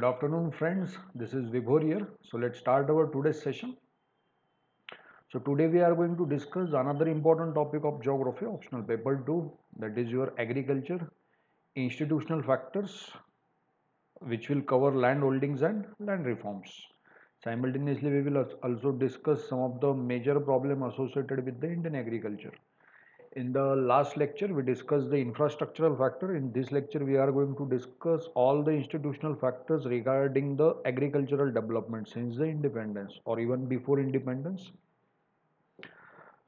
afternoon, friends. This is Vibhor here. So let's start our today's session. So today we are going to discuss another important topic of geography, optional paper 2, that is your agriculture, institutional factors, which will cover land holdings and land reforms. Simultaneously, we will also discuss some of the major problems associated with the Indian agriculture. In the last lecture, we discussed the infrastructural factor. In this lecture, we are going to discuss all the institutional factors regarding the agricultural development since the independence or even before independence.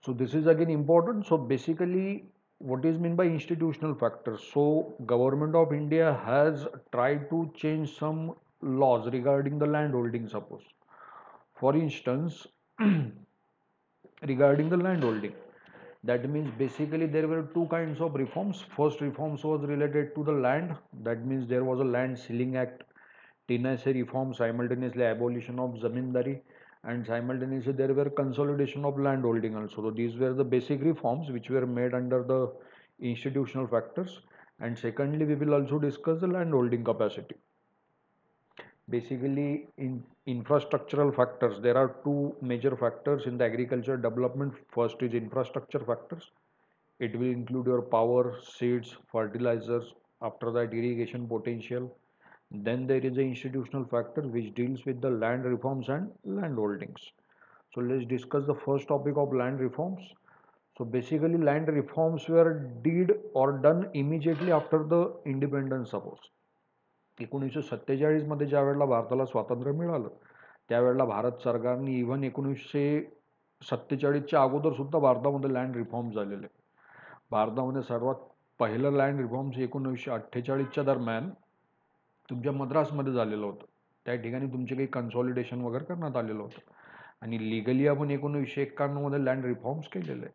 So this is again important. So basically, what is meant by institutional factors? So government of India has tried to change some laws regarding the land holding, suppose. For instance, regarding the land holding. That means basically there were two kinds of reforms. First reforms was related to the land. That means there was a land ceiling act, Tinashe reform, simultaneously abolition of zamindari, and simultaneously there were consolidation of land holding also. So these were the basic reforms which were made under the institutional factors. And secondly, we will also discuss the land holding capacity. Basically, in infrastructural factors, there are two major factors in the agriculture development. First is infrastructure factors. It will include your power, seeds, fertilizers, after that irrigation potential. Then there is the institutional factor which deals with the land reforms and land holdings. So let's discuss the first topic of land reforms. So basically land reforms were did or done immediately after the independence, suppose. 1947 मध्ये ज्या वेळेला भारताला स्वातंत्र्य मिळालं त्यावेळेला भारत सरकारने even 1947च्या अगोदर सुद्धा भारतामध्ये लँड रिफॉर्म झालेले. भारतामध्ये सर्वात पहिलं लँड रिफॉर्म्स 1948च्या दरम्यान तुमच्या मद्रासमध्ये झालेलं होतं. त्या ठिकाणी तुमचे काही कन्सॉलिडेशन वगैरे करण्यात आलेलं होतं आणि लिगली आपण 1991 मध्ये लँड रिफॉर्म्स केलेले.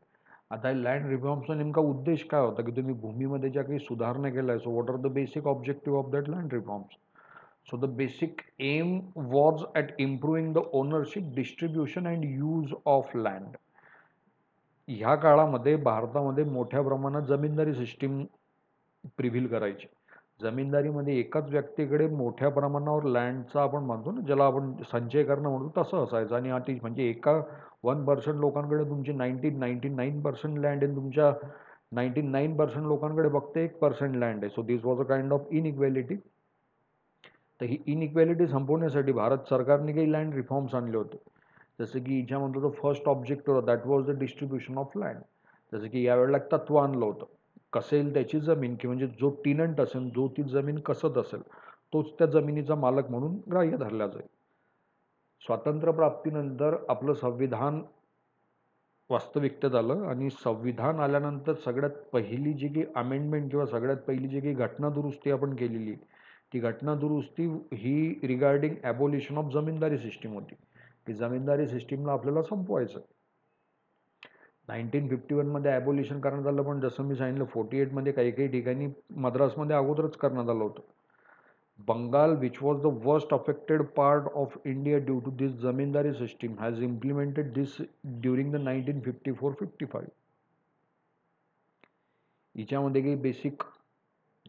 आता लँड रिफॉर्मचा नेमका उद्देश काय होता की तुम्ही भूमीमध्ये ज्या काही सुधारणा केल्या. So what are the basic objective of that land reforms? So the basic aim was at improving the ownership, distribution and use of land. ह्या काळामध्ये भारतामध्ये मोठ्या प्रमाणात जमीनदारी सिस्टीम प्रिव्हील करायची. जमीनदारीमध्ये एकाच व्यक्तीकडे मोठ्या प्रमाणावर लँडचा आपण म्हणतो ना, ज्याला आपण संचय करणं म्हणतो, तसं असायचं. आणि अति म्हणजे एका 1% लोकांकडे तुमची 99% लँड आहे, तुमच्या 99% लोकांकडे फक्त 1% लँड आहे. So this was a kind of inequality. तर ही इनइक्वॅलिटी संपवण्यासाठी भारत सरकारने काही लँड रिफॉर्म्स आणले होते. जसं की हिच्यामध्ये जो फर्स्ट ऑब्जेक्ट होता that was the distribution of land. जसं की यावेळेला एक तत्व आणलं होतं, कसेल त्याची जमीन, की म्हणजे जो टिनंट असेल, जो ती जमीन कसत असेल, तोच त्या जमिनीचा मालक म्हणून ग्राह्य धरला जाईल. स्वातंत्र्यप्राप्तीनंतर आपलं संविधान वास्तविकतेत आलं आणि संविधान आल्यानंतर सगळ्यात पहिली जी काही अमेंडमेंट किंवा सगळ्यात पहिली जी काही घटना दुरुस्ती आपण केलेली, ती घटना दुरुस्ती ही रिगार्डिंग ॲबॉलिशन ऑफ जमीनदारी सिस्टीम होती. की जमीनदारी सिस्टीमला आपल्याला संपवायचं. 1951 मध्ये ॲबॉलिशन करण्यात आलं, पण जसं मी सांगितलं 48 मध्ये काही काही ठिकाणी मद्रासमध्ये अगोदरच करण्यात आलं होतं. Bengal, which was the worst affected part of India due to this zamindari system, has implemented this during the 1954-55. हिच्यामध्ये काही बेसिक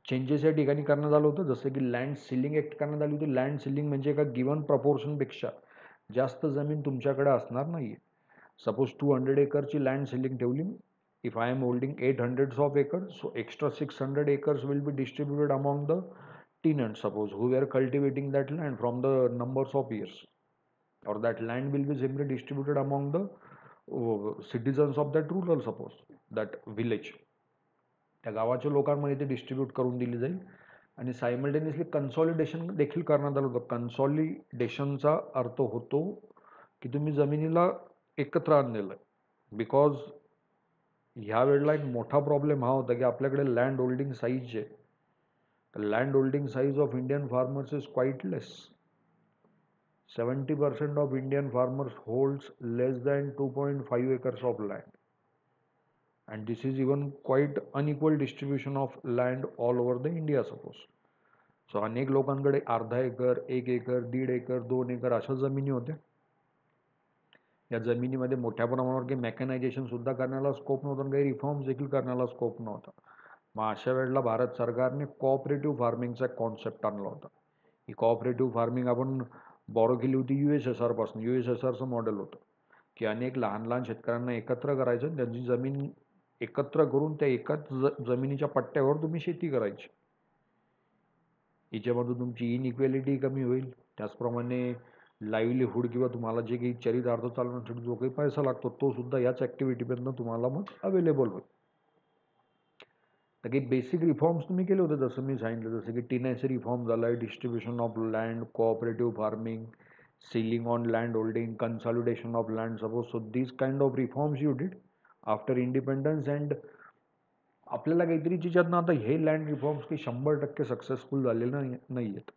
चेंजेस या ठिकाणी करण्यात आलं होतं. जसं की लँड सिलिंग ॲक्ट करण्यात आली होती. लँड सिलिंग म्हणजे एका गिवन प्रपोर्शनपेक्षा जास्त जमीन तुमच्याकडे असणार नाही. सपोज 200 एकरची लँड सिलिंग ठेवली. If I am holding 800 of acres, so extra 600 acres will be distributed among the tenants, suppose, who were cultivating that land from the numbers of years, or that land will be simply distributed among the citizens of that rural, suppose, that village. त्या गावाच्या लोकांमध्ये ते distribute करून दिली जाईल. आणि simultaneously consolidation देखील करण्यात आलं होतं. कन्सॉलिडेशनचा अर्थ होतो की तुम्ही जमिनीला एकत्र आणलेलं आहे. बिकॉज ह्या वेळेला एक मोठा प्रॉब्लेम हा होता की आपल्याकडे लँड होल्डिंग साईज जे land holding size of Indian farmers is quite less. 70% of Indian farmers holds less than 2.5 acres of land, and this is even quite unequal distribution of land all over the India, suppose. So अनेक लोकांकडे अर्धा acre, 1 acre, 1.5 acre, 2 acre अशा जमिनी होत्या. या जमिनीमध्ये मोठ्या प्रमाणावर काही मेकॅनायझेशन सुद्धा करण्याला स्कोप नव्हता, काही रिफॉर्म्स देखील करण्याला स्कोप नव्हता. मग अशा वेळेला भारत सरकारने कोऑपरेटिव्ह फार्मिंगचा कॉन्सेप्ट आणला होता ही कोऑपरेटिव्ह फार्मिंग आपण बॉरो केली होती USSR पासून. USSRचं मॉडेल होतं की अनेक लहान लहान शेतकऱ्यांना एकत्र करायचं, त्यांची जमीन एकत्र करून त्या एकाच जमिनीच्या पट्ट्यावर तुम्ही शेती करायची. याच्यामधून तुमची इनइक्वॅलिटी कमी होईल. त्याचप्रमाणे लाईव्हलीहूड किंवा तुम्हाला जे काही चरितार्थ चालवण्यासाठी जो काही पैसा लागतो तो सुद्धा याच ॲक्टिव्हिटीमधनं तुम्हाला मग अवेलेबल होईल. तर काही बेसिक रिफॉर्म्स तुम्ही केले होते, जसं मी सांगितलं, जसं की टिनायचे रिफॉर्म झाला आहे, distribution of land, cooperative farming, ceiling on land holding, consolidation of land suppose. So this kind of reforms you did after independence. And आपल्याला काहीतरी ज्याच्यातनं आता हे लँड रिफॉर्म्स काही 100% सक्सेसफुल झालेले नाही आहेत.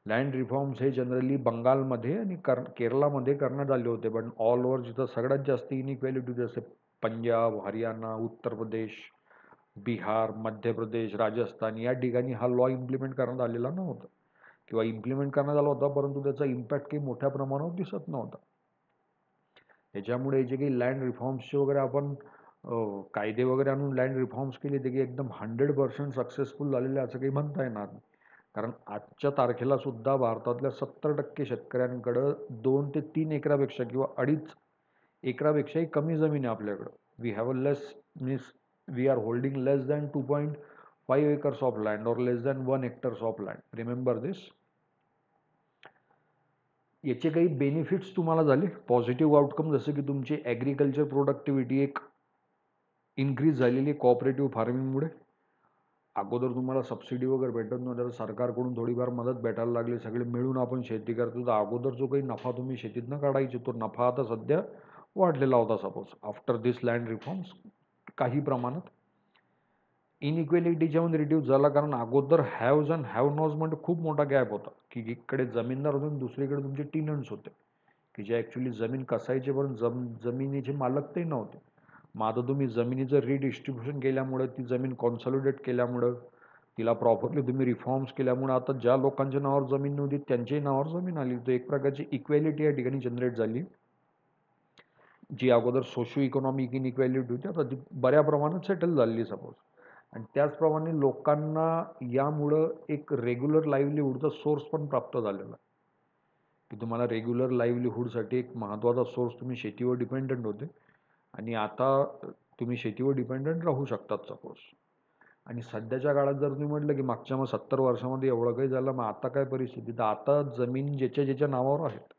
लँड रिफॉर्म्स हे जनरली बंगालमध्ये आणि केरळामध्ये करण्यात आले होते, पण ऑल ओव्हर जिथं सगळ्यात जास्त इनइक्वॅलिटी, जसे पंजाब, हरियाणा, उत्तर प्रदेश, बिहार, मध्य प्रदेश, राजस्थान, या ठिकाणी हा लॉ इम्प्लिमेंट करण्यात आलेला नव्हता किंवा इम्प्लिमेंट करण्यात आला होता, परंतु त्याचा इम्पॅक्ट काही मोठ्या प्रमाणावर दिसत नव्हता. त्याच्यामुळे जे काही लँड रिफॉर्म्सचे वगैरे आपण कायदे वगैरे आणून लँड रिफॉर्म्स केले ते काही एकदम 100% सक्सेसफुल झालेले असं काही म्हणता येणार नाही. कारण आजच्या तारखेला सुद्धा भारतातल्या 70% शेतकऱ्यांकडं 2 ते 3 एकरापेक्षा किंवा 2.5 एकरापेक्षाही कमी जमीन आहे आपल्याकडं. We have a less means we are holding less than 2.5 acres of land और less than 1 hectares of land. Remember this. याचे काही बेनिफिट्स तुम्हाला झाले, पॉझिटिव्ह आउटकम, जसं की तुमची ॲग्रिकल्चर प्रोडक्टिव्हिटी एक इन्क्रीज झालेली कोऑपरेटिव्ह फार्मिंगमुळे. अगोदर तुम्हाला सबसिडी वगैरे भेटत नव्हतं, सरकारकडून थोडीफार मदत भेटायला लागली, सगळे मिळून आपण शेती करतो. तर अगोदर जो काही नफा तुम्ही शेतीतनं काढायचे तो नफा आता सध्या वाढलेला होता सपोज आफ्टर दिस लँड रिफॉर्म्स काही प्रमाणात. इनइक्वॅलिटीच्यामध्ये रिड्यूस झाला, कारण अगोदर हॅव्ज अँड हॅव नॉज मध्ये खूप मोठा गॅप होता की इकडे जमीनदार होते आणि दुसरीकडे तुमचे टिनंट्स होते की जे ॲक्च्युली जमीन कसायचे, पण जमिनीचे मालक ते नव्हते. मग आता तुम्ही जमिनीचं रिडिस्ट्रीब्युशन केल्यामुळे, ती जमीन कॉन्सॉलिडेट केल्यामुळं, तिला प्रॉपरली तुम्ही रिफॉर्म्स केल्यामुळे आता ज्या लोकांच्या नावावर जमीन नव्हती त्यांच्याही नावावर जमीन आली. तर एक प्रकारची इक्वॅलिटी या ठिकाणी जनरेट झाली. जी अगोदर सोशो इकॉनॉमिक इनइक्वॅलिटी होती आता ती बऱ्या प्रमाणात सेटल झालेली सपोज. आणि त्याचप्रमाणे लोकांना यामुळं एक रेग्युलर लाईव्हलीहूडचा सोर्स पण प्राप्त झालेला आहे की तुम्हाला रेग्युलर लाईव्हलीहूडसाठी एक महत्त्वाचा सोर्स, तुम्ही शेतीवर डिपेंडंट होते आणि आता तुम्ही शेतीवर डिपेंडंट राहू शकतात सपोज. आणि सध्याच्या काळात जर तुम्ही म्हटलं की मागच्या 70 वर्षामध्ये एवढं काही झालं, मग आता काय परिस्थिती, तर आता जमीन ज्याच्या ज्याच्या नावावर आहेत,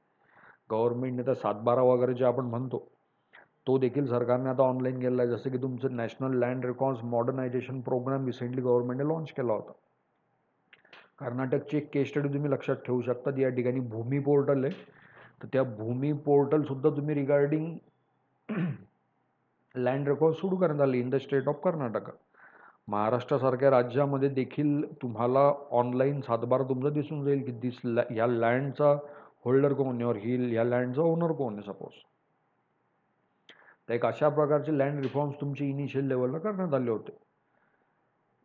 गव्हर्नमेंटने तर 7/12 वगैरे जे आपण म्हणतो तो देखील सरकारने आता ऑनलाईन केला आहे. जसं की तुमचं national land records modernization programme recently गव्हर्नमेंटने लॉन्च केला होता. कर्नाटकची एक केस स्टडी तुम्ही लक्षात ठेवू शकता. या ठिकाणी भूमी पोर्टल आहे, तर त्या भूमी पोर्टलसुद्धा तुम्ही रिगार्डिंग लँड रेकॉर्ड सुरू करण्यात आले in the state of Karnataka. महाराष्ट्रासारख्या राज्यामध्ये देखील तुम्हाला ऑनलाईन 7/12 तुमचं दिसून जाईल की ह्या लँडचा होल्डर कोण आहे और ह्या लँडचा ओनर कोण आहे सपोज. तर एक अशा प्रकारचे लँड रिफॉर्म्स तुमचे इनिशियल लेवलला करण्यात आले होते.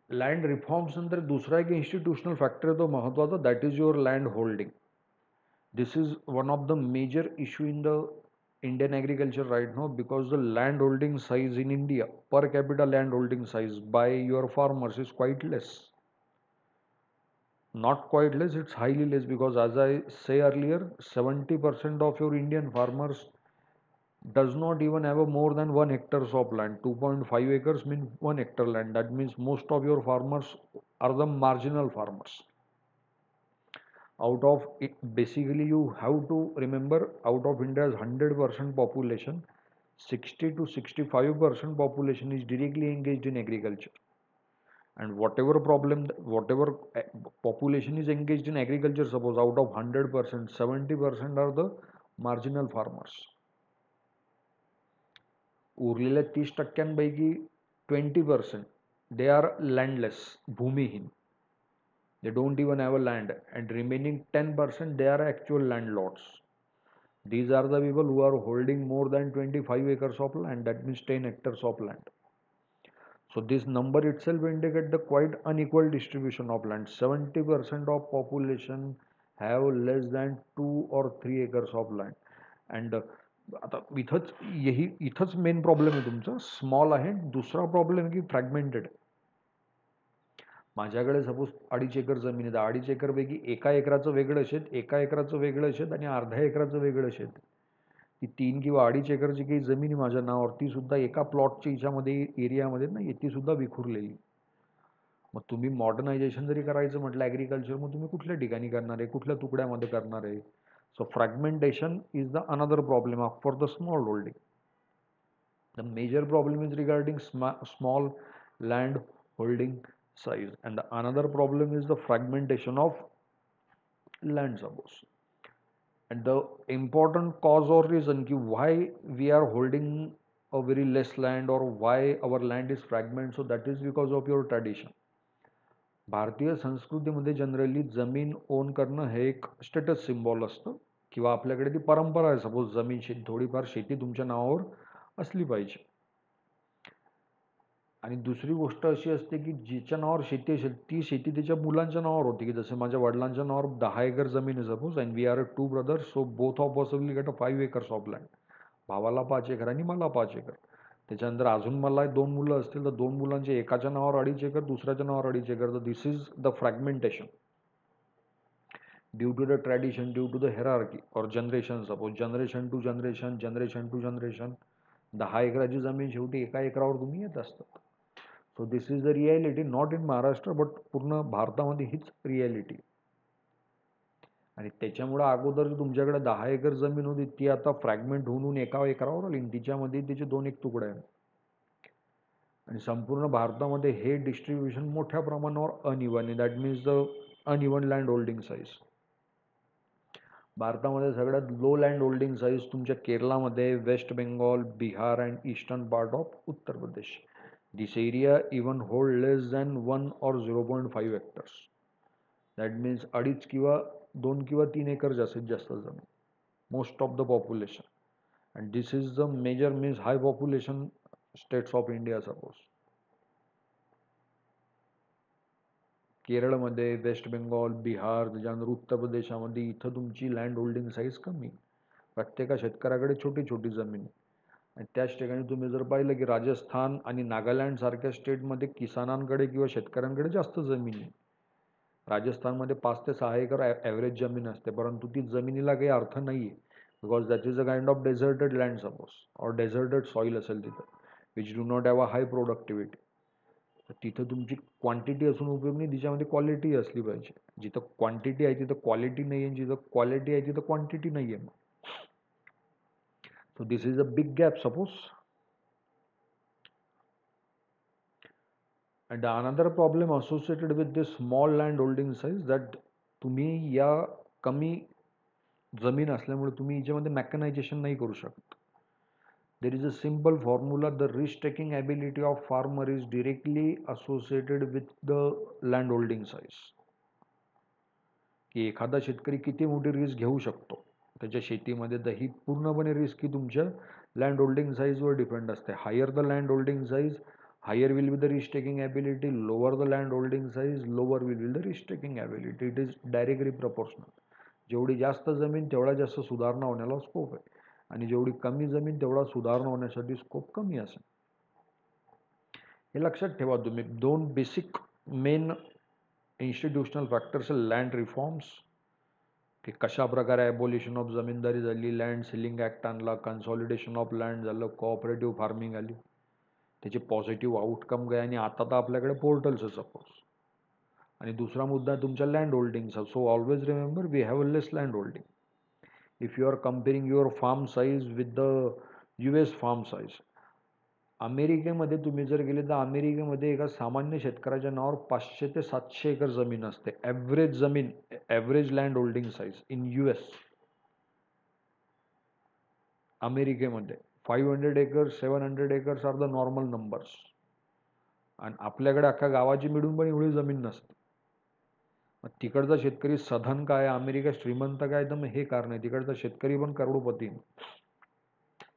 लँड रिफॉर्म्स नंतर दुसरा एक इन्स्टिट्यूशनल फॅक्टर आहे तो महत्त्वाचा, that is your land holding. This is one of the major issue in the Indian agriculture right now, because the land holding size in India, per capita land holding size by your farmers is quite less. Not quite less, it's highly less, because as I say earlier, 70% of your Indian farmers does not even have a more than 1 hectares of land. 2.5 acres means 1 hectare land. That means most of your farmers are the marginal farmers. Out of it, basically you have to remember, out of India's 100% population, 60 to 65% population is directly engaged in agriculture. And whatever population is engaged in agriculture, suppose out of 100%, 70% are the marginal farmers. उरलेल्या 30%पैकी 20% they are landless, भूमिहीन. They don't even have a land, and remaining 10% they are actual landlords. These are the people who are holding more than 25 acres of land, that means 10 hectares of land. So this number itself indicates the quite unequal distribution of land. 70% of population have less than 2 or 3 acres of land. And आता इथंच main problem आहे तुमचा, small आहे. दुसरा problem आहे की fragmented. माझ्याकडे suppose 2.5 acre जमीन आहे, तर 2.5 एकरपैकी 1 एकराचं वेगळं शेत, 1 एकराचं वेगळं शेत आणि अर्ध्या एकराचं वेगळं शेत. ती 3 किंवा 2.5 एकरची काही जमीन आहे माझ्या नावावर, ती सुद्धा एका प्लॉटच्या हिच्यामध्ये एरियामध्ये नाही, ती सुद्धा विखुरलेली. मग तुम्ही मॉडर्नायझेशन जरी करायचं म्हटलं ॲग्रिकल्चर, मग तुम्ही कुठल्या ठिकाणी करणार आहे, कुठल्या तुकड्यामध्ये करणार आहे? So fragmentation is the another problem for the small holding. The major problem is regarding small land holding size, and the another problem is the fragmentation of land, suppose. And the important cause or reason why we are holding a very less land or why our land is fragmented, so that is because of your tradition. भारतीय संस्कृतीमध्ये generally जमीन on करणं हे एक status symbol असतं किंवा आपल्याकडे ती परंपरा आहे. सपोज जमीन थोडीफार शेती तुमच्या नावावर असली पाहिजे. आणि दुसरी गोष्ट अशी असते की जिच्या नावावर शेती असेल ती शेती त्याच्या मुलांच्या नावावर होती, की जसं माझ्या वडिलांच्या नावावर 10 एकर जमीन आहे suppose, and we are 2 brothers, so both of us will get 5 acres of land. भावाला 5 एकर आणि मला 5 एकर. त्याच्यानंतर अजून मला 2 मुलं असतील तर 2 मुलांचे एकाच्या नावावर 2.5 एकर, दुसऱ्याच्या नावावर 2.5 एकर. तर this is the fragmentation due to the tradition, due to the hierarchy और generation. Suppose generation to generation, generation to generation 10 एकराची जमीन शेवटी 1 एकरावर तुम्ही येत असतात. So this is the reality, not in Maharashtra but पूर्ण भारतामध्ये हीच रियालिटी. आणि त्याच्यामुळं अगोदर तुमच्याकडे 10 एकर जमीन होती ती आता फ्रॅगमेंट होऊन 1 एकरावर आली, तिच्यामध्ये तिचे 2 एक तुकडे आहेत. आणि संपूर्ण भारतामध्ये हे डिस्ट्रीब्युशन मोठ्या प्रमाणावर अनइवन आहे. That means the uneven land holding size. भारतामध्ये सगळ्यात लो लँड होल्डिंग साईज तुमच्या केरळामध्ये, west Bengal, Bihar and eastern part of Uttar Pradesh. This area even hold less than 1 or 0.5 hectares. That means 2.5 किंवा 2 किंवा 3 एकर जास्तीत जास्त जमीन. Most of the population. And this is the major means high population states of India suppose. केरळमध्ये, waste Bengal, Bihar, त्याच्यानंतर उत्तर प्रदेशामध्ये इथं तुमची लँड होल्डिंग साईज कमी. प्रत्येका शेतकऱ्याकडे छोटी छोटी जमीन. आणि त्याच ठिकाणी तुम्ही जर पाहिलं की राजस्थान आणि नागालँड सारख्या स्टेटमध्ये किसानांकडे किंवा शेतकऱ्यांकडे जास्त जमीन आहे. राजस्थानमध्ये 5 ते 6 एकर ॲव्हरेज जमीन असते, परंतु ती जमिनीला काही अर्थ नाही आहे. Because that is a kind of deserted land suppose, or deserted soil असेल तिथं, which do not have a high productivity. तर तिथं तुमची क्वांटिटी असून उपयोग नाही, तिच्यामध्ये क्वालिटी असली पाहिजे. जिथं क्वांटिटी आहे तिथं क्वालिटी नाही आहे, जिथं क्वालिटी आहे तिथं क्वांटिटी नाही आहे. So this is a big gap suppose. And another problem associated with this small land holding size that तुम्ही या कमी जमीन असल्यामुळे तुम्ही याच्यामध्ये मेकॅनायझेशन नाही करू शकत. There is a simple formula, the risk taking ability of farmer is directly associated with the land holding size. की एखादा शेतकरी किती मोठी रिस्क घेऊ शकतो त्याच्या शेतीमध्ये, तर ही पूर्णपणे रिस्क ही तुमच्या लँड होल्डिंग साईजवर डिपेंड असते. Higher the land holding size, higher will be the risk taking ability. Lower the land holding size, lower will be the risk taking ability. It is directly proportional. जेवढी जास्त जमीन तेवढा जास्त सुधारणा होण्याला scope आहे, आणि जेवढी कमी जमीन तेवढा सुधारणा होण्यासाठी स्कोप कमी असेल. हे लक्षात ठेवा तुम्ही. 2 basic main institutional factors, land reforms, की कशा प्रकारे ॲबॉलिशन ऑफ जमीनदारी झाली, लँड सिलिंग ॲक्ट आणला, कन्सॉलिडेशन ऑफ लँड झालं, कोऑपरेटिव्ह फार्मिंग आली, त्याचे पॉझिटिव्ह आउटकम काय, आणि आता तर आपल्याकडे पोर्टल्स आहे सपोज. आणि दुसरा मुद्दा आहे तुमच्या लँड होल्डिंगचा. So always remember we have a less land holding. If you are comparing your farm size with the US farm size. अमेरिकेमध्ये तुम्ही जर गेले तर अमेरिकेमध्ये एका सामान्य शेतकऱ्याच्या नावावर 500 ते 700 एकर जमीन असते. ॲव्हरेज जमीन, average land holding size in US. अमेरिकेमध्ये 500 acres, 700 acres are the normal numbers. आणि आपल्याकडे अख्खा गावाची मिळून पण एवढी जमीन नसते. मग तिकडचा शेतकरी सधन काय, अमेरिका श्रीमंत काय, तर मग हे कारण आहे. तिकडचा शेतकरी पण करोडपती.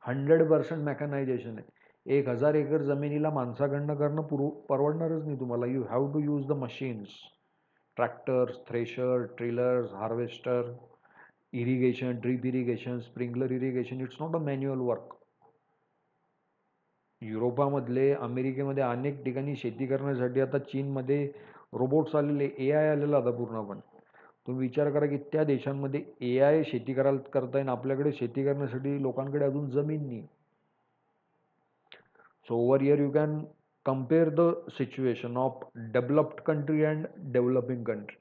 100% मेकॅनायझेशन आहे. 1000 एकर जमिनीला माणसाकडनं करणं परवडणारच नाही तुम्हाला. You have to use the machines, tractors, thresher, trailers, harvester, irrigation, drip irrigation, sprinkler irrigation. It's not a manual work. युरोपामधले, अमेरिकेमध्ये अनेक ठिकाणी शेती करण्यासाठी आता चीनमध्ये रोबोट्स आलेले, AI आलेला आता पूर्णपणे. तुम्ही विचार करा की त्या देशांमध्ये AI शेती करताय आणि आपल्याकडे शेती करण्यासाठी लोकांकडे अजून जमीन नाही. So over here you can compare the situation of developed country and developing country.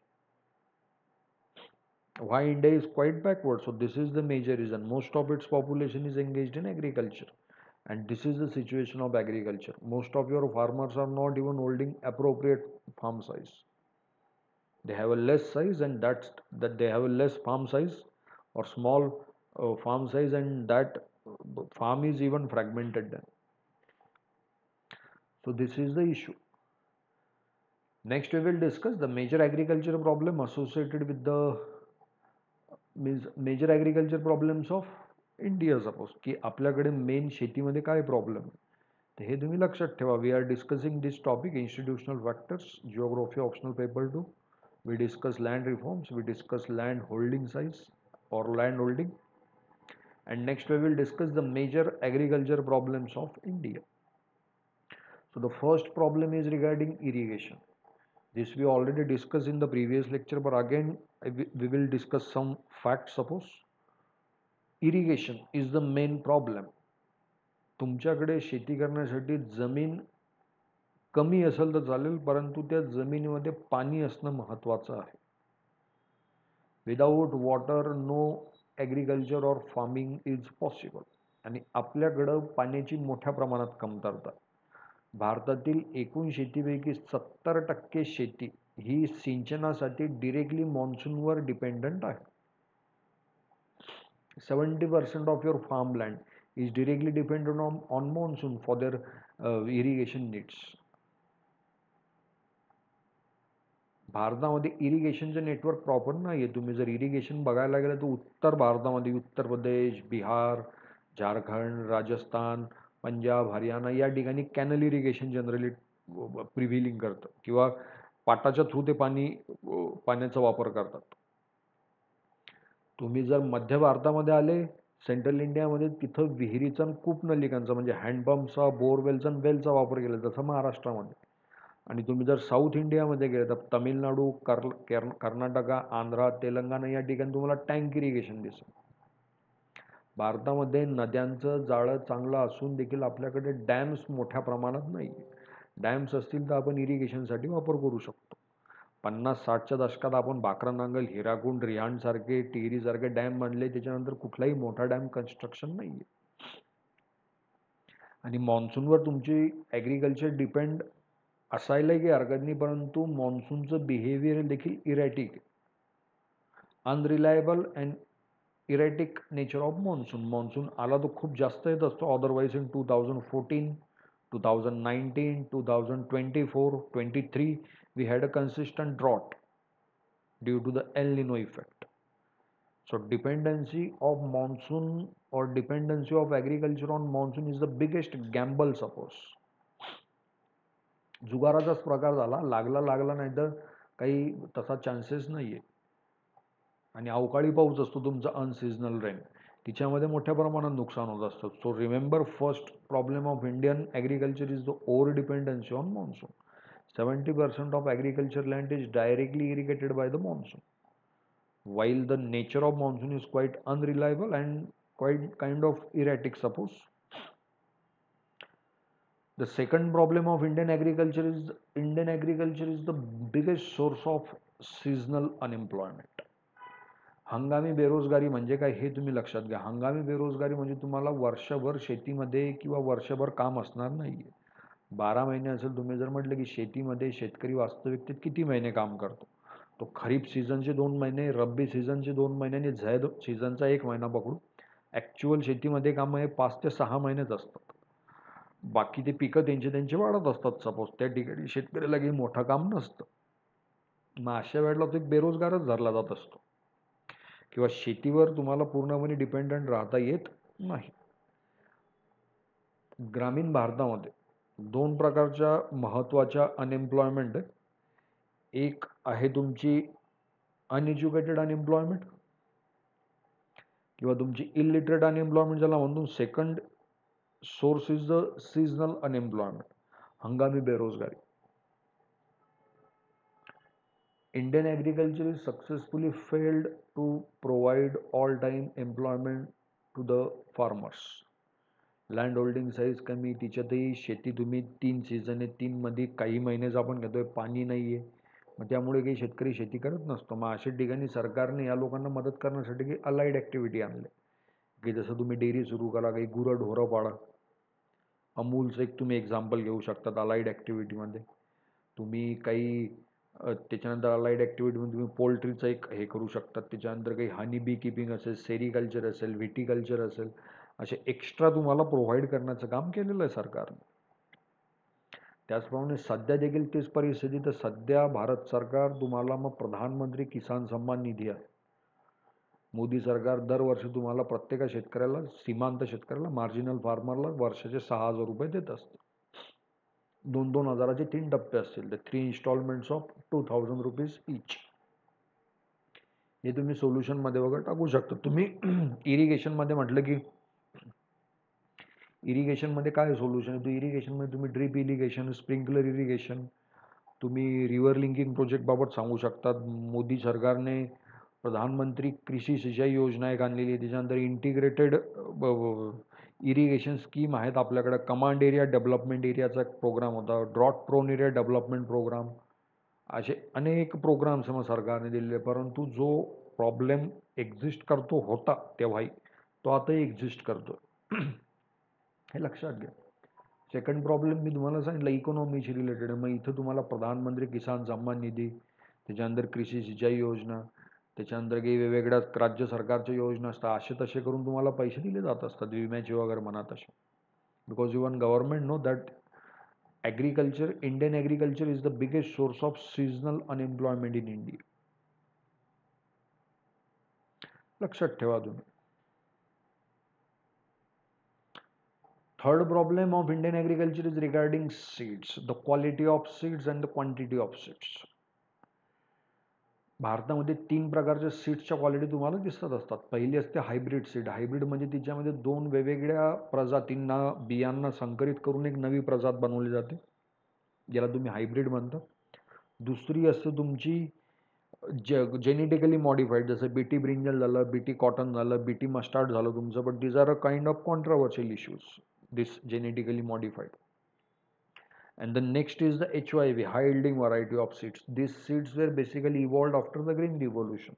Why India is quite backward? So this is the major reason. Most of its population is engaged in agriculture. And this is the situation of agriculture. Most of your farmers are not even holding appropriate farm size. They have a less size, and that they have a less farm size or small farm size, and that farm is even fragmented then. So this is the issue. Next we will discuss the major agriculture problem associated with the major agriculture problems of India. Suppose की आपल्याकडे main शेतीमध्ये काय problem, तर हे तुम्ही लक्षात ठेवा. We are discussing this topic institutional factors, geography optional paper 2. We discuss land reforms, we discuss land holding size or land holding, and next we will discuss the major agriculture problems of India. So the first problem is regarding irrigation. This we already discussed in the previous lecture, but again we will discuss some facts. Suppose irrigation is the main problem. तुमच्याकडे शेती करण्यासाठी जमीन कमी असेल तर चालेल, परंतु त्या जमिनीमध्ये पाणी असणं महत्त्वाचं आहे. Without water no agriculture or farming is possible. आणि आपल्याकडं पाण्याची मोठ्या प्रमाणात कमतरता. भारतातील एकूण शेतीपैकी 70% शेती ही सिंचनासाठी डिरेक्टली मॉन्सूनवर डिपेंडंट आहे. 70% of your farmland is directly dependent on monsoon for their irrigation needs. भारतामध्ये इरिगेशनचं नेटवर्क प्रॉपर नाही आहे. तुम्ही जर इरिगेशन बघायला गेलं तर उत्तर भारतामध्ये उत्तर प्रदेश, बिहार, झारखंड, राजस्थान, पंजाब, हरियाणा या ठिकाणी कॅनल इरिगेशन जनरली प्रिव्हिलिंग करतं किंवा पाटाच्या थ्रू ते पाण्याचा वापर करतात. तुम्ही जर मध्य भारतामध्ये आले, सेंट्रल इंडियामध्ये, तिथं विहिरीचा आणि कूप नलिकांचा म्हणजे हँडपंपचा, बोरवेलचा आणि वेलचा वापर केला, जसं महाराष्ट्रामध्ये. आणि तुम्ही जर साऊथ इंडियामध्ये गेले तर तमिळनाडू, कर्नाटका, आंध्रा, तेलंगणा या ठिकाणी तुम्हाला टँक इरिगेशन दिसेल. भारतामध्ये नद्यांचं जाळं चांगलं असून देखील आपल्याकडे डॅम्स मोठ्या प्रमाणात नाही. डॅम्स असतील तर आपण इरिगेशनसाठी वापर करू शकतो. 50-60च्या दशकात आपण भाकरानांगल, हिराकुंड, रिहांडसारखे, टिहरीसारखे डॅम बांधले. त्याच्यानंतर कुठलाही मोठा डॅम कन्स्ट्रक्शन नाही आहे. आणि मॉन्सूनवर तुमची ॲग्रिकल्चर डिपेंड असायला काही हरकत नाही, परंतु मॉन्सूनचं बिहेवियर देखील erratic, unreliable and erratic nature of monsoon. Monsoon आला तो खूप जास्त येत असतो. Otherwise in 2014, 2019, 2024, 23 we had a consistent drought due to the El Nino effect. So dependency of monsoon or dependency of agriculture on monsoon is the biggest gamble. Suppose जुगाराचाच प्रकार झाला, लागला नाही तर काही तसा चान्सेस नाही आहे. आणि अवकाळी पाऊस असतो तुमचा, अनसिजनल रेन, तिच्यामध्ये मोठ्या प्रमाणात नुकसान होत असतं. So remember, first problem of Indian agriculture is the over dependency on monsoon. 70% of agriculture land is directly irrigated by the monsoon, while the nature of monsoon is quite unreliable and quite kind of erratic. Suppose the second problem of Indian agriculture is the biggest source of seasonal unemployment. हंगामी बेरोजगारी म्हणजे काय हे तुम्ही लक्षात घ्या. हंगामी बेरोजगारी म्हणजे तुम्हाला वर्षभर शेतीमध्ये किंवा वर्षभर काम असणार नाहीये. 12 महिने असेल. तुम्ही जर म्हटलं की शेतीमध्ये शेतकरी वास्तविकतेत किती महिने काम करतो, तो खरीप सीझनचे 2 महिने, रब्बी सीझनचे 2 महिने आणि झैद सीझनचा 1 महिना पकडू. ॲक्च्युअल शेतीमध्ये काम हे 5 ते 6 महिनेच असतात. बाकी ते पिकं त्यांचे वाढत असतात. सपोज त्या ठिकाणी शेतकऱ्याला काही मोठं काम नसतं. मग अशा वेळेला तो एक बेरोजगारच धरला जात असतो किंवा शेतीवर तुम्हाला पूर्णपणे डिपेंडंट राहता येत नाही. ग्रामीण भारतामध्ये 2 प्रकारच्या महत्त्वाच्या अनएम्प्लॉयमेंट आहे. एक आहे तुमची अनएज्युकेटेड अनएम्प्लॉयमेंट किंवा तुमची इलिटरेट अनएम्प्लॉयमेंट ज्याला म्हणतो. Second source is the seasonal unemployment, हंगामी बेरोजगारी. Indian agriculture is successfully failed to provide all-time employment to the farmers. Land holding size कमी, तिच्यातही शेती तुम्ही 3 सीझन आहे, 3मध्ये काही महिनेच आपण घेतोय, पाणी नाही आहे, मग त्यामुळे काही शेतकरी शेती करत नसतो. मग अशा ठिकाणी सरकारने या लोकांना मदत करण्यासाठी काही अलाइड ॲक्टिव्हिटी आणले, की जसं तुम्ही डेअरी सुरू करा, काही गुरंढोरं पाळा. अमूलचं एक तुम्ही एक्झाम्पल घेऊ शकतात अलाइड ॲक्टिव्हिटीमध्ये. तुम्ही काही त्याच्यानंतर अलाइड ॲक्टिव्हिटीमध्ये तुम्ही पोल्ट्रीचं एक हे करू शकतात. त्याच्यानंतर काही हनी बी किपिंग असेल, सेरिकल्चर असेल, व्हिटिकल्चर असेल, असे एक्स्ट्रा तुम्हाला प्रोव्हाइड करण्याचं काम केलेलं आहे सरकारने. त्याचप्रमाणे सध्या देखील तेच परिस्थिती. तर सध्या भारत सरकार तुम्हाला मग प्रधानमंत्री किसान सन्मान निधी आहे. मोदी सरकार दरवर्षी तुम्हाला प्रत्येक शेतकऱ्याला, सीमांत शेतकऱ्याला, मार्जिनल फार्मरला वर्षाचे 6,000 रुपये देत असते. 2-2 हजाराचे 3 टप्पे असतील, तर 3 इन्स्टॉलमेंट्स ऑफ 2,000 रुपीज इच. हे तुम्ही सोल्युशनमध्ये वगैरे टाकू शकता. तुम्ही इरिगेशनमध्ये म्हटलं की इरिगेशनमध्ये काय सोल्युशन आहे? तर इरिगेशनमध्ये तुम्ही ड्रीप इरिगेशन, स्प्रिंकलर इरिगेशन, तुम्ही रिव्हर लिंकिंग प्रोजेक्टबाबत सांगू शकतात. मोदी सरकारने प्रधानमंत्री कृषी सिंचाई योजना एक आणलेली आहे. त्याच्यानंतर इंटिग्रेटेड इरिगेशन स्कीम आहेत आपल्याकडे. कमांड एरिया डेव्हलपमेंट एरियाचा एक प्रोग्राम होता, drought prone area development programme, असे अनेक प्रोग्राम्स मग सरकारने दिलेले. परंतु जो प्रॉब्लेम एक्झिस्ट करतो होता तेव्हाही, तो आताही एक्झिस्ट करतो. हे लक्षात घ्या. सेकंड प्रॉब्लेम मी तुम्हाला सांगितलं इकॉनॉमीशी रिलेटेड आहे. मग इथं तुम्हाला प्रधानमंत्री किसान सन्मान निधी, त्याच्यानंतर कृषी सिंचाई योजना, त्याच्यानंतर काही वेगवेगळ्या राज्य सरकारच्या योजना असतात. असे तसे करून तुम्हाला पैसे दिले जात असतात, विम्याचे वगैरे म्हणा तसे. Because even government know that agriculture, Indian agriculture is the biggest source of seasonal unemployment in India. लक्षात ठेवा तुम्ही. Third problem of Indian agriculture is regarding seeds, the quality of seeds and the quantity of seeds. भारतामध्ये 3 प्रकारच्या सीड्सच्या quality तुम्हाला दिसत असतात. पहिली असते हायब्रिड सीड. हायब्रिड म्हणजे तिच्यामध्ये 2 वेगवेगळ्या प्रजातींना, बियांना संकरित करून एक नवी प्रजात बनवली जाते, ज्याला तुम्ही हायब्रिड म्हणता. दुसरी असते तुमची जेनेटिकली मॉडिफाईड, जसं बीटी ब्रिंजल झालं, बीटी कॉटन झालं, बीटी मस्टार्ड झालं तुमचं. But these are a kind of controversial issues, this genetically modified. And the next is the HYV, high yielding variety of seeds. These seeds were basically evolved after the Green Revolution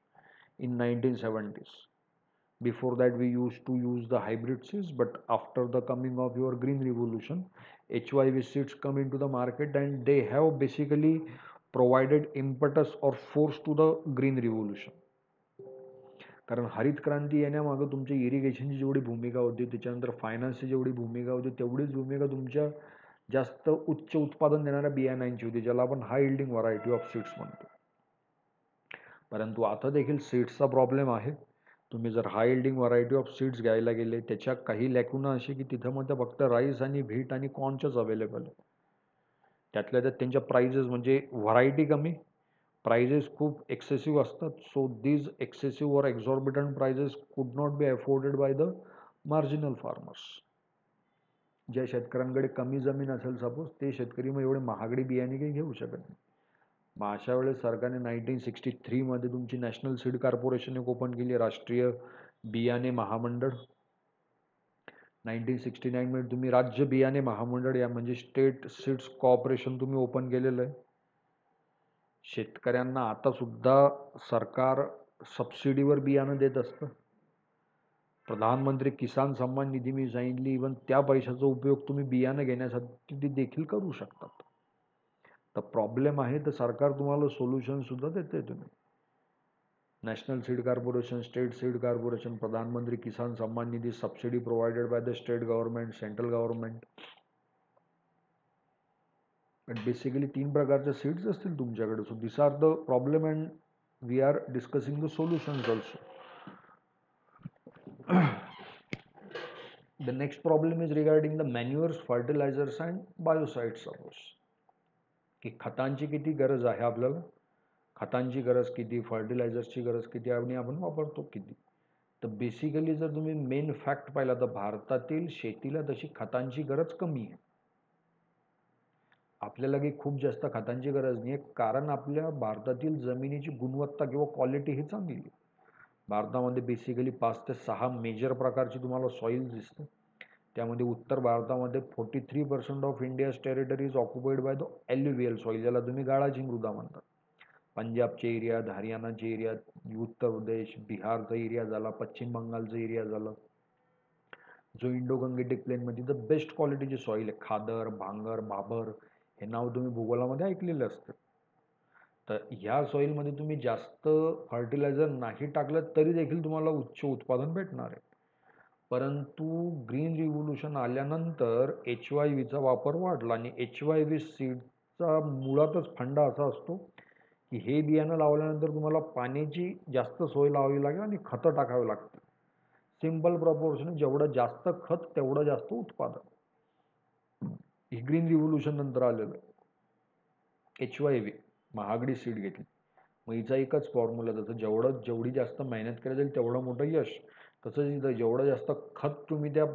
in 1970s. Before that we used to use the hybrid seeds, but after the coming of your Green Revolution, HYV seeds come into the market and they have basically provided impetus or force to the Green Revolution. कारण हरित क्रांती येण्यामागं तुमच्या इरिगेशनची जेवढी भूमिका होती, त्याच्यानंतर फायनान्सची जेवढी भूमिका होती, तेवढीच भूमिका तुमच्या जास्त उच्च उत्पादन देणाऱ्या बियाण्यांची होती, ज्याला आपण हाय यील्डिंग व्हरायटी ऑफ सीड्स म्हणतो. परंतु आता देखील सीड्सचा प्रॉब्लेम आहे. तुम्ही जर हाय यील्डिंग व्हरायटी ऑफ सीड्स घ्यायला गेले, त्याच्या काही लॅकुना अशी की तिथं मध्ये फक्त राईस आणि व्हीट आणि कॉर्नच्याच अवेलेबल आहे. त्यातल्या त्यात त्यांच्या प्राइजेस म्हणजे व्हरायटी कमी, प्राइजेस खूप एक्सेसिव्ह असतात. सो दीज एक्सेसिव्ह और एक्झॉर्बिटंट प्राइजेस कुड not be afforded by the marginal farmers. ज्या शेतकऱ्यांकडे कमी जमीन असेल सपोज, ते शेतकरी मग एवढे महागडी बियाणे काही घेऊ शकत नाही. मग अशा वेळेस सरकारने 1963मध्ये तुमची नॅशनल सीड कॉर्पोरेशन एक ओपन केली, राष्ट्रीय बियाणे महामंडळ. 1969मध्ये तुम्ही राज्य बियाणे महामंडळ, या म्हणजे स्टेट सीड्स कॉर्पोरेशन तुम्ही ओपन केलेलं आहे. शेतकऱ्यांना आता सुद्धा सरकार सबसिडीवर बियाणं देत असतं. प्रधानमंत्री किसान सन्मान निधी मी सांगितली, इवन त्या पैशाचा उपयोग तुम्ही बियाणं घेण्यासाठी देखील करू शकतात. तर प्रॉब्लेम आहे, तर सरकार तुम्हाला सोल्युशन सुद्धा देते. तुम्ही national seed corporation, state seed corporation, Pradhanmantri Kisan Samman Nidhi, subsidy provided by the state government, central government. But basically 3 प्रकारच्या सीड्स असतील तुमच्याकडे. So this are the problem and we are discussing the solutions also. The next problem is regarding the manures, fertilizers and biocides. Suppose की खतांची किती गरज आहे आपल्याला, खतांची गरज किती, फर्टिलायझर्सची गरज किती आणि आपण वापरतो किती. तर बेसिकली जर तुम्ही मेन फॅक्ट पाहिला तर भारतातील शेतीला तशी खतांची गरज कमी आहे. आपल्याला काही खूप जास्त खतांची गरज नाही आहे, कारण आपल्या भारतातील जमिनीची गुणवत्ता किंवा क्वालिटी ही चांगली आहे. भारतामध्ये बेसिकली 5 ते 6 मेजर प्रकारची तुम्हाला सॉईल दिसते. त्यामध्ये उत्तर भारतामध्ये 43% of India's territory is occupied by the alluvial soil, ज्याला तुम्ही गाळाची मृदा म्हणतात. पंजाबचे एरियात, हरियाणाचे एरियात, उत्तर प्रदेश, बिहारचा एरिया झाला, पश्चिम बंगालचा एरिया झाला, जो इंडो गंगेटिक प्लेनमध्ये द बेस्ट क्वालिटीची सॉईल आहे. खादर, भांगर, भाबर हे नाव तुम्ही भूगोलामध्ये ऐकलेले असते. तर ह्या सॉईलमध्ये तुम्ही जास्त फर्टिलायझर नाही टाकलं तरी देखील तुम्हाला उच्च उत्पादन भेटणार आहे. परंतु ग्रीन रिव्होल्यूशन आल्यानंतर HYVचा वापर वाढला आणि HYV सीडचा मुळातच फंडा असा असतो की हे बियाणं लावल्यानंतर तुम्हाला पाण्याची जास्त सोय लावावी लागेल आणि खतं टाकावी लागतील. सिंपल प्रपोर्शन, जेवढं जास्त खत तेवढं जास्त उत्पादन. ही ग्रीन रिव्होल्यूशन नंतर आलेलं. HYV महागडी सीड घेतली. मग हिचा एकच फॉर्म्युला, जसं जेवढी जास्त मेहनत केली जाईल तेवढं मोठं यश. तसंच इथं जेवढं जास्त खत तुम्ही त्या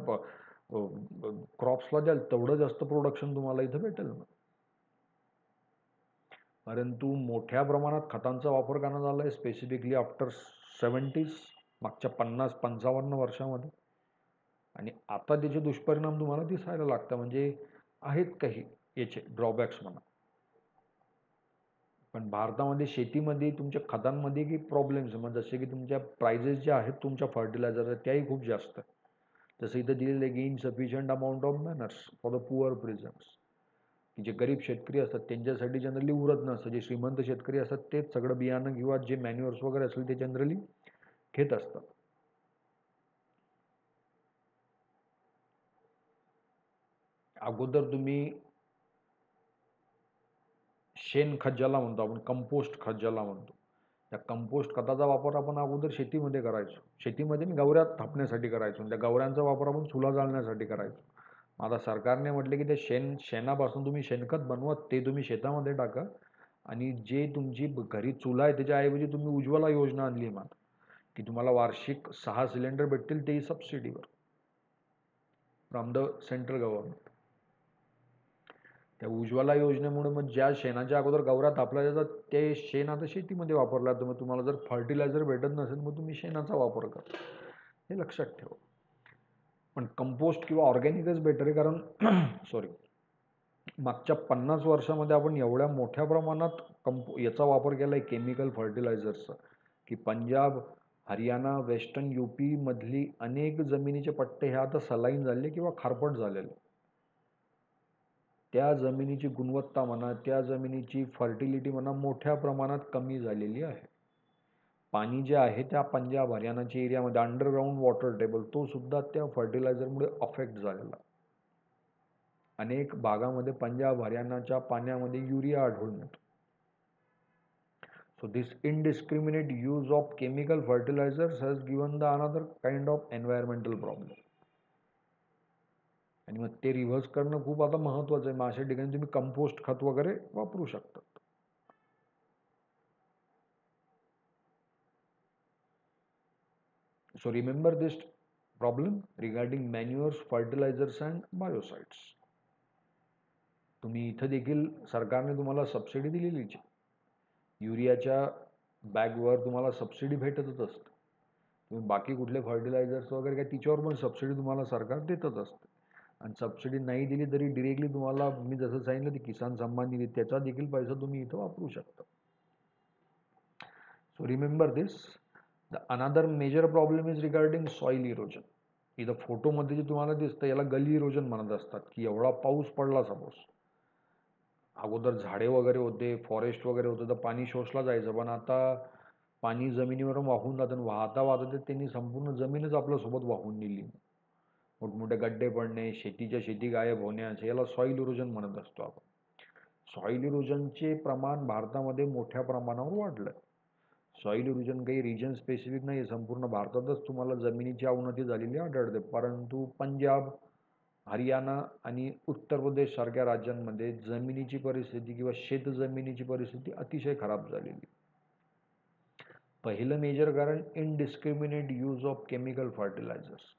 क्रॉप्सला द्याल तेवढं जास्त प्रोडक्शन तुम्हाला इथं भेटेल. परंतु मोठ्या प्रमाणात खतांचा वापर करण्यात आला आहे स्पेसिफिकली आफ्टर 70s, मागच्या 50-55 वर्षामध्ये. आणि आता त्याचे दुष्परिणाम तुम्हाला दिसायला लागतात. म्हणजे आहेत काही याचे ड्रॉबॅक्स म्हणा. पण भारतामध्ये शेतीमध्ये तुमच्या खतांमध्ये की प्रॉब्लेम्स, मग जसे की तुमच्या प्राइजेस ज्या आहेत तुमच्या फर्टिलायझरच्या त्याही खूप जास्त. जसं इथं दिलेलं आहे की insufficient amount of manners for the poor prisons, की जे गरीब शेतकरी असतात त्यांच्यासाठी जनरली उरत नसतं. जे श्रीमंत शेतकरी असतात तेच सगळं बियाणं किंवा जे मॅन्युअर्स वगैरे असेल ते जनरली घेत असतात. अगोदर तुम्ही शेणखत ज्याला म्हणतो आपण, कंपोस्ट खत ज्याला म्हणतो, त्या कंपोस्ट खताचा वापर आपण अगोदर शेतीमध्ये करायचो. शेतीमध्ये गवऱ्या थापण्यासाठी करायचो. त्या गवऱ्यांचा वापर आपण चुला जाळण्यासाठी करायचो. आता सरकारने म्हटले की ते शेणापासून तुम्ही शेणखत बनवा, ते तुम्ही शेतामध्ये टाका. आणि जे तुमची घरी चुला आहे त्याच्याऐवजी तुम्ही उज्ज्वला योजना आणली आहे मात्र, की तुम्हाला वार्षिक 6 सिलेंडर भेटतील, तेही सबसिडीवर फ्रॉम द सेंट्रल गव्हर्नमेंट. त्या उज्ज्वला योजनेमुळे मग ज्या शेणाच्या अगोदर गवऱ्या थापल्या जातात ते शेण आता शेतीमध्ये वापरलं जातं. मग तुम्हाला जर फर्टिलायझर भेटत नसेल मग तुम्ही शेणाचा वापर करा, हे लक्षात ठेवा. पण कंपोस्ट किंवा ऑर्गॅनिकच बेटर आहे, कारण सॉरी, मागच्या 50 वर्षामध्ये आपण एवढ्या मोठ्या प्रमाणात याचा वापर केला आहे केमिकल फर्टिलायझर्सचा, की पंजाब, हरियाणा, वेस्टर्न UP मधली अनेक जमिनीचे पट्टे हे आता सलाईन झाले किंवा खारपट झालेले. त्या जमिनीची गुणवत्ता म्हणा, त्या जमिनीची फर्टिलिटी म्हणा, मोठ्या प्रमाणात कमी झालेली आहे. पाणी जे आहे त्या पंजाब हरियाणाच्या एरियामध्ये अंडरग्राऊंड वॉटर टेबल तो सुद्धा त्या फर्टिलायझरमुळे अफेक्ट झालेला. अनेक भागामध्ये पंजाब हरियाणाच्या पाण्यामध्ये युरिया आढळून येतो. So this indiscriminate use of chemical fertilizers has given the another kind of environmental problem. आणि मग ते रिव्हर्स करणं खूप आता महत्त्वाचं आहे. मग अशा ठिकाणी तुम्ही कंपोस्ट खत वगैरे वापरू शकता. So remember this problem regarding manures, fertilizers and biocides. तुम्ही इथं देखील सरकारने तुम्हाला सबसिडी दिलेलीच. युरियाच्या बॅगवर तुम्हाला सबसिडी भेटतच असते. तुम्ही बाकी कुठले फर्टिलायझर्स वगैरे काय तिच्यावर पण सबसिडी तुम्हाला सरकार देतच असते. आणि सबसिडी नाही दिली तरी डिरेक्टली तुम्हाला मी जसं सांगितलं की किसान सन्मान निधी त्याचा देखील पैसा तुम्ही इथं वापरू शकता. So remember this. The another major problem is regarding soil erosion. इथं फोटोमध्ये जे तुम्हाला दिसतं याला गली इरोजन म्हणत असतात, की एवढा पाऊस पडला सपोज, अगोदर झाडे वगैरे होते, फॉरेस्ट वगैरे होतं तर पाणी शोषला जायचं, पण आता पाणी जमिनीवरून वाहून जातं. वाहता वाहता त्यांनी संपूर्ण जमीनच आपल्यासोबत वाहून नेली. मोठमोठे गड्डे पडणे, शेतीच्या शेती गायब होण्याचे याला सॉईल इरोजन म्हणत असतो आपण. सॉईल इरोजनचे प्रमाण भारतामध्ये मोठ्या प्रमाणावर वाढलं. सॉईल इरोजन काही रिजन स्पेसिफिक नाही, संपूर्ण भारतातच तुम्हाला जमिनीची अवनती झालेली आढळते. परंतु पंजाब, हरियाणा आणि उत्तर प्रदेश सारख्या राज्यांमध्ये जमिनीची परिस्थिती किंवा शेतजमिनीची परिस्थिती अतिशय खराब झालेली. पहिलं मेजर कारण indiscriminate use of chemical fertilizers.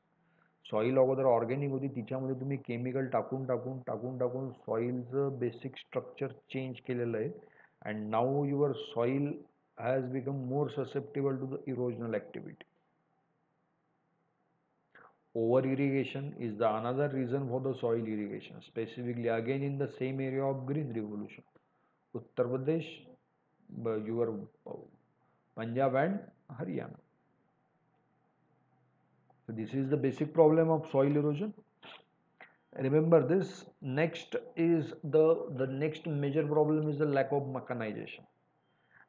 Soil अगोदर ऑर्गॅनिक होती, तिच्यामध्ये तुम्ही केमिकल टाकून सॉईलचं बेसिक स्ट्रक्चर चेंज केलेलं आहे. And now your soil has become more susceptible to the erosional activity. Over irrigation is the another reason for the soil irrigation, specifically again in the same area of green revolution. Uttar Pradesh, your Punjab and Haryana. So this is the basic problem of soil erosion. Remember this. Next is the next major problem is the lack of mechanization.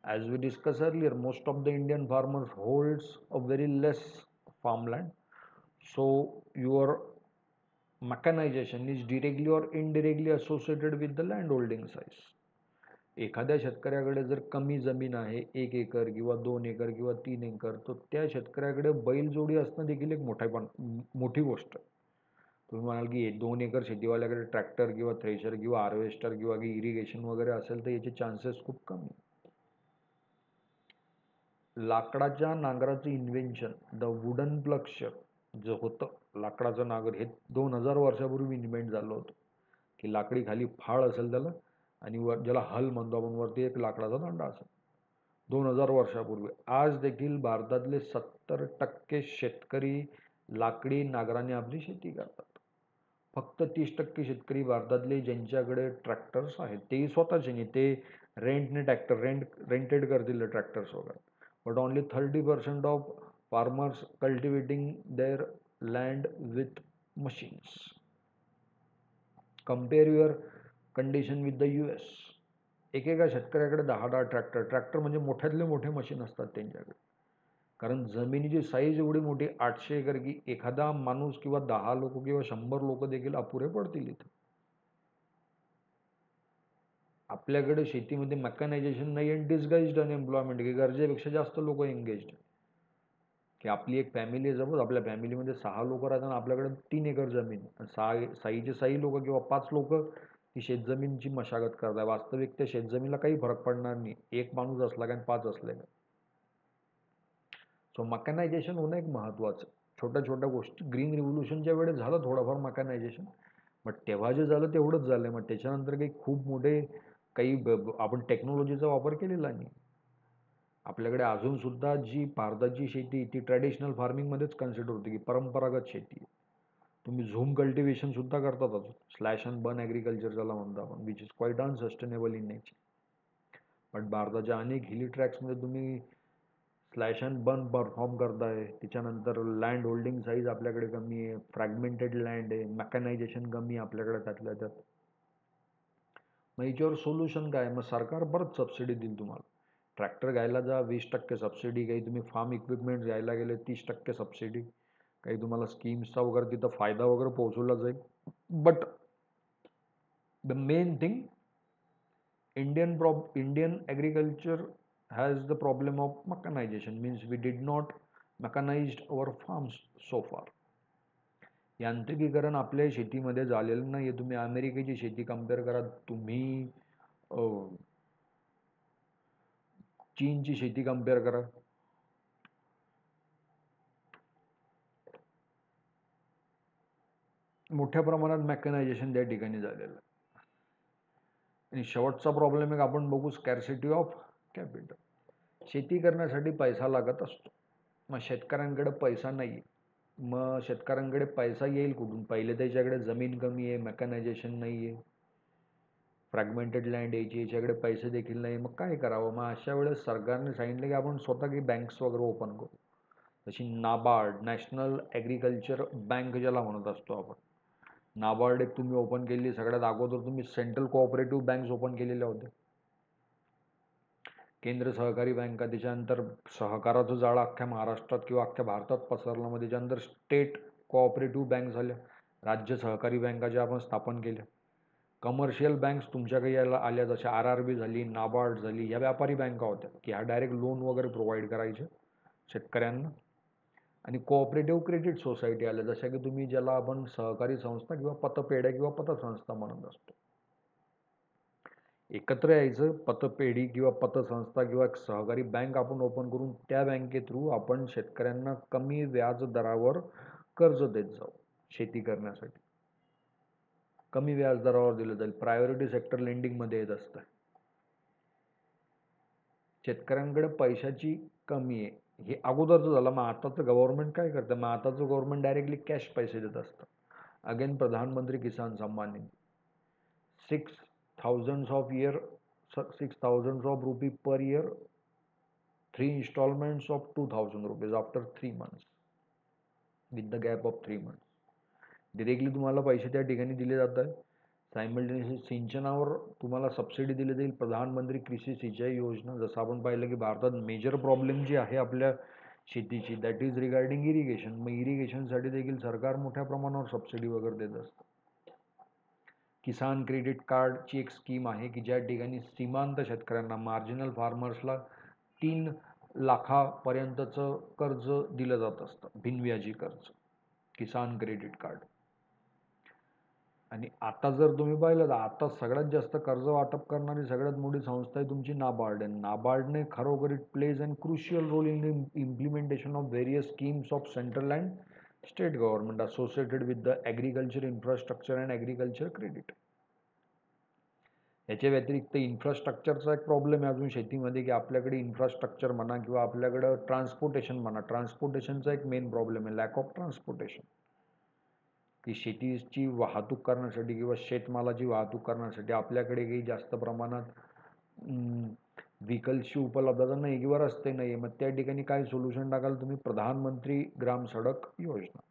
As we discussed earlier, most of the Indian farmers holds a very less farmland. So your mechanization is directly or indirectly associated with the land holding size. एखाद्या शेतकऱ्याकडे जर कमी जमीन आहे, 1 acre किंवा 2 acre किंवा 3 acre, तर त्या शेतकऱ्याकडे बैलजोडी असणं देखील एक मोठी गोष्ट आहे. तुम्ही म्हणाल की 2 एकर शेतीवाल्याकडे ट्रॅक्टर किंवा थ्रेशर किंवा हार्वेस्टर किंवा इरिगेशन वगैरे असेल तर याचे चान्सेस खूप कमी. लाकडाच्या नांगराचं इन्व्हेन्शन, द वुडन प्लक्चर जे होतं लाकडाचं नांगर, हे 2000 वर्षापूर्वी इन्व्हेंट झालं होतं. की लाकडी खाली फाळ असेल त्याला आणि ज्याला हल म्हणतो आपण, वरती एक लाकडाचा दांडा असेल. 2000 वर्षापूर्वी. आज देखील भारतातले 70% शेतकरी लाकडी नांगराने आपली शेती करतात. फक्त 30% शेतकरी भारतातले ज्यांच्याकडे ट्रॅक्टर्स आहेत, तेही स्वतःचे नाही, ते रेंटने ट्रॅक्टर रेंटेड करतील ट्रॅक्टर्स वगैरे. But only 30% of farmers cultivating their land with machines. Compare your condition with the US. एकेका शेतकऱ्याकडे 10 ट्रॅक्टर म्हणजे मोठ्यातले मोठे मशीन असतात त्यांच्याकडे. कारण जमिनीची साईज एवढी मोठी, 800 एकर, की एखादा माणूस किंवा 10 लोक किंवा 100 लोक देखील अपुरे पडतील इथं. आपल्याकडे शेतीमध्ये मेकॅनायझेशन नाही आणि डिस्गाइज्ड अनएम्प्लॉयमेंट, की गरजेपेक्षा जास्त लोक एंगेज्ड. की आपली एक फॅमिली आहे, सपोज आपल्या फॅमिलीमध्ये 6 लोक राहतात, आपल्याकडे 3 एकर जमीन, 6 लोक किंवा 5 लोक ही शेतजमीनची मशागत करताय. वास्तविक त्या शेतजमीनला काही फरक पडणार नाही, एक माणूस असला का 5 असले का. सो मॅकॅनायझेशन होणं एक महत्त्वाचं. छोट्या गोष्टी ग्रीन रिव्होल्यूशनच्या वेळेस झालं थोडंफार मॅकॅनायझेशन, बट तेव्हा जे झालं तेवढंच झालं. मग त्याच्यानंतर काही खूप मोठे आपण टेक्नॉलॉजीचा वापर केलेला नाही. आपल्याकडे अजूनसुद्धा जी भारताची शेती ती ट्रॅडिशनल फार्मिंगमध्येच कन्सिडर होते, की परंपरागत शेती. तुम्ही झूम कल्टिवेशनसुद्धा करतात अजून, स्लॅश अँड बर्न ॲग्रिकल्चर ज्याला म्हणतो आपण, which is quite unsustainable in nature. But भारताच्या अनेक हिली ट्रॅक्समध्ये तुम्ही स्लॅश अँड बर्न परफॉर्म करताय. त्याच्यानंतर लँड होल्डिंग साईज आपल्याकडे कमी आहे, फ्रॅगमेंटेड लँड आहे, मेकॅनायझेशन कमी आहे आपल्याकडे त्यातल्या त्यात. मग याच्यावर सोल्युशन काय? मग सरकार परत सबसिडी देईल तुम्हाला. ट्रॅक्टर घ्यायला जा 20% सबसिडी, काही तुम्ही फार्म इक्विपमेंट घ्यायला गेले 30% सबसिडी, काही तुम्हाला स्कीम्सचा वगैरे तिथं फायदा वगैरे पोहोचवला जाईल. But the main thing, Indian agriculture has the problem of mechanization, means we did not mechanized our farms so far. यांत्रिकीकरण आपल्या शेतीमध्ये झालेलं नाही. तुम्ही अमेरिकेची शेती कम्पेअर करा, तुम्ही चीनची शेती कम्पेअर करा. मोठ्या प्रमाणात मेकॅनायझेशन त्या ठिकाणी झालेलं आहे. आणि शेवटचा प्रॉब्लेम एक आपण बघू, स्कॅर्सिटी ऑफ कॅपिटल. शेती करण्यासाठी पैसा लागत असतो. मग शेतकऱ्यांकडे पैसा नाही, मग शेतकऱ्यांकडे पैसा येईल कुठून? पहिले त्याच्याकडे जमीन कमी आहे, मेकॅनायझेशन नाही आहे, फ्रॅगमेंटेड लँड यायची, याच्याकडे पैसे देखील नाही. मग काय करावं? मग अशा वेळेस सरकारने सांगितलं की आपण स्वतः काही बँक्स वगैरे ओपन करू. जशी नाबार्ड, नॅशनल ॲग्रिकल्चर बँक ज्याला म्हणत असतो आपण, नाबार्ड एक तुम्ही ओपन केली. सगळ्यात अगोदर तुम्ही सेंट्रल कोऑपरेटिव्ह बँक्स ओपन केलेल्या होत्या, केंद्र सहकारी बँका. त्याच्यानंतर सहकाराचं जाळं अख्ख्या महाराष्ट्रात किंवा अख्ख्या भारतात पसरलं. मग त्याच्यानंतर स्टेट कोऑपरेटिव्ह बँक झाल्या, राज्य सहकारी बँका ज्या आपण स्थापन केल्या. कमर्शियल बँक्स तुमच्या काही याला आल्या, जशा RRB झाली, नाबार्ड झाली. ह्या व्यापारी बँका होत्या की ह्या डायरेक्ट लोन वगैरे प्रोव्हाइड करायचे शेतकऱ्यांना. आणि कोऑपरेटिव्ह क्रेडिट सोसायटी आल्या, जशा की तुम्ही ज्याला आपण सहकारी संस्था किंवा पतपेढ्या किंवा पतसंस्था म्हणत असतो. एकत्र यायचं, पतपेढी किंवा पतसंस्था किंवा एक सहकारी बँक आपण ओपन करून त्या बँके थ्रू आपण शेतकऱ्यांना कमी व्याज दरावर कर्ज देत जाऊ. शेती करण्यासाठी. कमी व्याजदरावर दिलं जाईल, प्रायोरिटी सेक्टर लेंडिंगमध्ये येत असतं. शेतकऱ्यांकडे पैशाची कमी आहे, हे अगोदरचं झालं. मग आताचं गव्हर्नमेंट काय करतं? मग आताचं गव्हर्नमेंट डायरेक्टली कॅश पैसे देत असतं. अगेन प्रधानमंत्री किसान सन्मान निधी, 6,000 of rupee per year, 3 installments of 2,000 rupees after 3 months, with the gap of 3 months. Directly तुम्हाला पैसे त्या ठिकाणी दिले जात आहे. सायमल्टेनियसली सिंचनावर तुम्हाला सबसिडी दिली जाईल. प्रधानमंत्री कृषी सिंचाई योजना, जसं आपण पाहिलं की भारतात मेजर प्रॉब्लेम जी आहे आपल्या शेतीची, दॅट इज रिगार्डिंग इरिगेशन. मग इरिगेशनसाठी देखील सरकार मोठ्या प्रमाणावर सबसिडी वगैरे देत असतं. किसान क्रेडिट कार्डची एक स्कीम आहे की ज्या ठिकाणी सीमांत शेतकऱ्यांना, मार्जिनल फार्मर्सला 3 लाखापर्यंतचं कर्ज दिलं जात असतं, बिनव्याजी कर्ज, किसान क्रेडिट कार्ड. आणि आता जर तुम्ही पाहिलं तर आता सगळ्यात जास्त कर्ज वाटप करणारी सगळ्यात मोठी संस्था आहे तुमची नाबार्ड. आहे नाबार्डने खरोखर it plays an crucial role in the implementation of various schemes of central and state government associated with the agriculture infrastructure and agriculture credit. याच्या व्यतिरिक्त इन्फ्रास्ट्रक्चरचा एक प्रॉब्लेम आहे अजून शेतीमध्ये, की आपल्याकडे इन्फ्रास्ट्रक्चर म्हणा किंवा आपल्याकडं ट्रान्सपोर्टेशन म्हणा, ट्रान्सपोर्टेशनचा एक मेन प्रॉब्लेम आहे, लॅक ऑफ ट्रान्सपोर्टेशन. की शेतीची वाहतूक करण्यासाठी किंवा शेतमालाची वाहतूक करण्यासाठी आपल्याकडे काही जास्त प्रमाणात व्हेकल्सची उपलब्धता नाही किंवा रस्ते नाही. मग त्या ठिकाणी काय सोल्युशन टाकाल तुम्ही? प्रधानमंत्री ग्राम सडक योजना.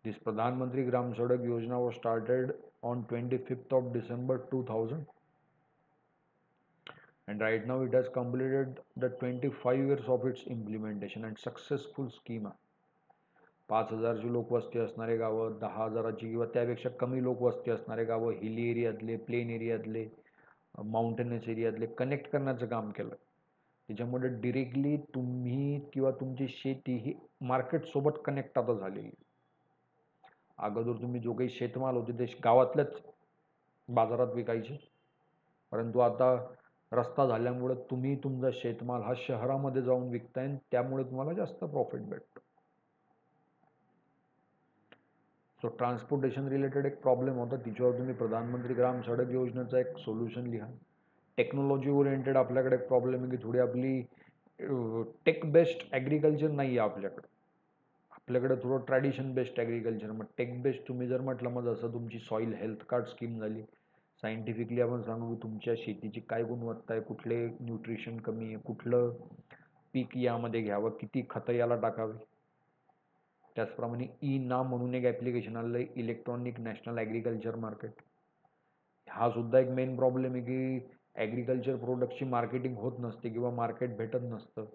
दिस प्रधानमंत्री ग्राम सडक योजना was started on 25th of December 2000 and right now it has completed the 25 years of its implementation and successful scheme. 5,000ची लोकवस्ती असणारे गावं, 10,000ची किंवा त्यापेक्षा कमी लोकवस्ती असणारे गावं, हिली एरियातले, प्लेन एरियातले, माउंटेनस एरियातले कनेक्ट करण्याचं काम केलं. त्याच्यामुळे डिरेक्टली तुम्ही किंवा तुमची शेती ही मार्केटसोबत कनेक्ट आता झालेली. अगोदर तुम्ही जो काही शेतमाल होते ते गावातल्याच बाजारात विकायचे, परंतु आता रस्ता झाल्यामुळे तुम्ही तुमचा शेतमाल हा शहरामध्ये जाऊन विकताय आणि त्यामुळे तुम्हाला जास्त प्रॉफिट भेटतो. सो ट्रान्सपोर्टेशन रिलेटेड एक प्रॉब्लेम होता, तिच्यावर तुम्ही प्रधानमंत्री ग्राम सडक योजनेचा एक सोल्युशन लिहा. टेक्नॉलॉजी ओरिएंटेड आपल्याकडे एक प्रॉब्लेम आहे की थोडी आपली टेक बेस्ड ॲग्रिकल्चर नाही आहे आपल्याकडे. आपल्याकडे थोडं ट्रॅडिशन बेस्ड ॲग्रिकल्चर. मग टेक बेस्ड तुम्ही जर म्हटलं, मग जसं तुमची सॉईल हेल्थ कार्ड स्कीम झाली, सायंटिफिकली आपण सांगू की तुमच्या शेतीची काय गुणवत्ता आहे, कुठले न्यूट्रिशन कमी आहे, कुठलं पीक यामध्ये घ्यावं, किती खतं याला टाकावे. त्याचप्रमाणे ई नाम म्हणून एक ॲप्लिकेशन आलेलं आहे, इलेक्ट्रॉनिक नॅशनल ॲग्रिकल्चर मार्केट. हा सुद्धा एक मेन प्रॉब्लेम आहे की ॲग्रिकल्चर प्रोडक्टची मार्केटिंग होत नसते किंवा मार्केट भेटत नसतं.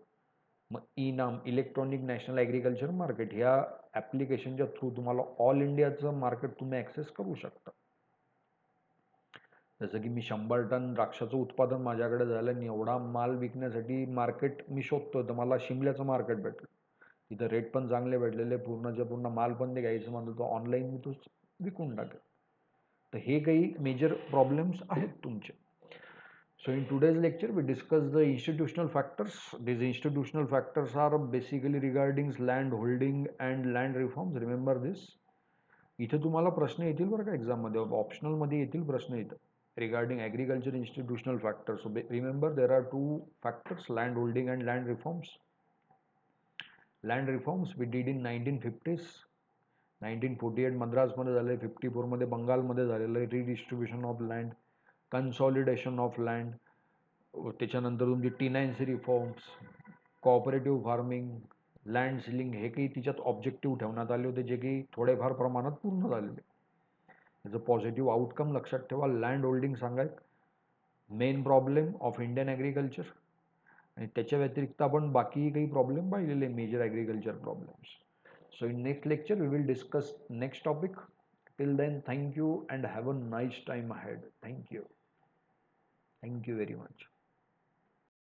मग ई नाम, इलेक्ट्रॉनिक नॅशनल ॲग्रिकल्चर मार्केट, ह्या ॲप्लिकेशनच्या थ्रू तुम्हाला ऑल इंडियाचं मार्केट तुम्ही ॲक्सेस करू शकता. जसं की मी 100 टन द्राक्षाचं उत्पादन माझ्याकडे झालं आणि एवढा माल विकण्यासाठी मार्केट मी शोधतो, तर मला शिमल्याचं मार्केट भेटलं. तिथं रेट पण चांगले भेटलेले, पूर्णच्या पूर्ण माल पण ते घ्यायचं म्हणतो तो ऑनलाईन मी तो विकून टाकेल. तर हे काही मेजर प्रॉब्लेम्स आहेत तुमचे. So in today's lecture we discuss the institutional factors. These institutional factors are basically regarding land holding and land reforms. Remember this. इथे तुम्हाला प्रश्न येतील बरं का एक्झाममध्ये, ऑप्शनलमध्ये येतील प्रश्न इथं regarding agriculture institutional factors. So remember there are two factors, land holding and land reforms. Land reforms we did in 1950s. 1948 मद्रासमध्ये झाले, 54 मध्ये बंगालमध्ये झालेलं आहे redistribution of land, consolidation of land. त्याच्यानंतर तुमची T9C reforms, cooperative farming, land ceiling, हे काही तिच्यात ऑब्जेक्टिव्ह ठेवण्यात आले होते जे की थोडेफार प्रमाणात पूर्ण झालेले. याचं पॉझिटिव्ह आउटकम लक्षात ठेवा. लँड होल्डिंग सांगा एक main problem of Indian agriculture, आणि त्याच्या व्यतिरिक्त आपण बाकी काही प्रॉब्लेम पाहिलेले major agriculture problems. So in next lecture we will discuss next topic. Till then, thank you and have a nice time ahead. Thank you very much.